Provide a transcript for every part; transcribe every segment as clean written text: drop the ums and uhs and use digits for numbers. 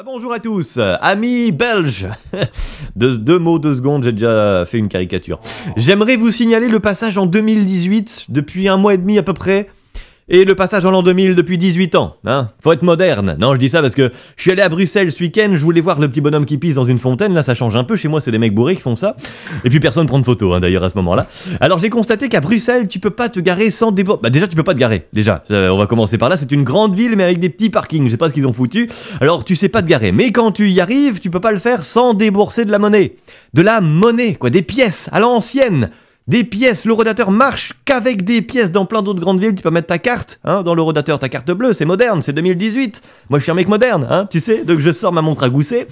Bonjour à tous, amis belges. Deux mots, 2 secondes, j'ai déjà fait une caricature. J'aimerais vous signaler le passage en 2018, depuis 1 mois et demi à peu près, et le passage en l'an 2000 depuis 18 ans. Hein. Faut être moderne. Non, je dis ça parce que je suis allé à Bruxelles ce week-end, je voulais voir le petit bonhomme qui pisse dans une fontaine, là ça change un peu, chez moi c'est des mecs bourrés qui font ça, et puis personne prend de photos d'ailleurs à ce moment-là. Alors j'ai constaté qu'à Bruxelles, tu peux pas te garer sans déborder. Bah déjà tu peux pas te garer, déjà, on va commencer par là, c'est une grande ville mais avec des petits parkings, je sais pas ce qu'ils ont foutu, alors tu sais pas te garer, mais quand tu y arrives, tu peux pas le faire sans débourser de la monnaie. De la monnaie, quoi, des pièces, à l'ancienne. Des pièces, l'Eurodateur marche qu'avec des pièces. Dans plein d'autres grandes villes, tu peux mettre ta carte, dans l'Eurodateur, ta carte bleue, c'est moderne, c'est 2018. Moi je suis un mec moderne, tu sais, donc je sors ma montre à gousset.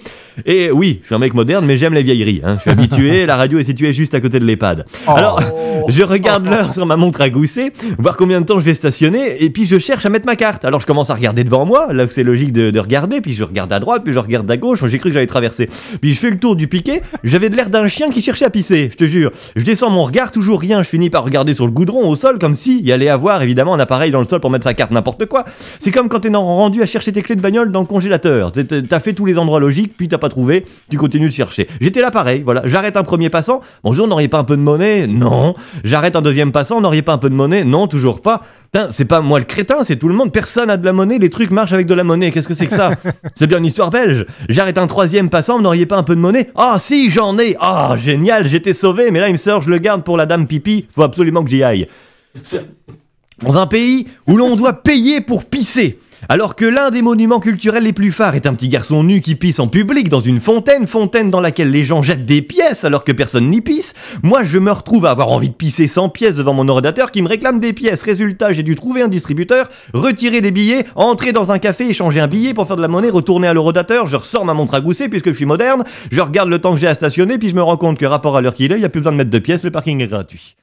Et oui, je suis un mec moderne, mais j'aime les vieilleries, je suis habitué, la radio est située juste à côté de l'EHPAD. Alors, je regarde l'heure sur ma montre à gousset, voir combien de temps je vais stationner, et puis je cherche à mettre ma carte. Alors je commence à regarder devant moi, là où c'est logique de regarder, puis je regarde à droite, puis je regarde à gauche, j'ai cru que j'allais traverser. Puis je fais le tour du piquet, j'avais de l'air d'un chien qui cherchait à pisser, je te jure. Je descends mon regard, toujours rien, je finis par regarder sur le goudron, au sol, comme s'il y allait avoir évidemment un appareil dans le sol pour mettre sa carte, n'importe quoi. C'est comme quand t'es rendu à chercher tes clés de bagnole dans le congélateur. T'as fait tous les endroits logiques, puis t'as pas trouvé, tu continues de chercher. J'étais là pareil, voilà. J'arrête un premier passant, bonjour, n'auriez pas un peu de monnaie? Non. J'arrête un deuxième passant, n'auriez pas un peu de monnaie? Non, toujours pas. Putain, c'est pas moi le crétin, c'est tout le monde, personne a de la monnaie, les trucs marchent avec de la monnaie, qu'est-ce que c'est que ça? C'est bien une histoire belge. J'arrête un troisième passant, n'auriez pas un peu de monnaie? Ah si, j'en ai. Ah, génial, j'étais sauvé, mais là il me sort, je le garde pour la dame pipi, faut absolument que j'y aille. Dans un pays où l'on doit payer pour pisser, alors que l'un des monuments culturels les plus phares est un petit garçon nu qui pisse en public dans une fontaine dans laquelle les gens jettent des pièces alors que personne n'y pisse, moi je me retrouve à avoir envie de pisser 100 pièces devant mon ordinateur qui me réclame des pièces. Résultat, j'ai dû trouver un distributeur, retirer des billets, entrer dans un café, échanger un billet pour faire de la monnaie, retourner à l'Eurodateur, je ressors ma montre à gousset puisque je suis moderne, je regarde le temps que j'ai à stationner, puis je me rends compte que rapport à l'heure qu'il est, il n'y a plus besoin de mettre de pièces, le parking est gratuit.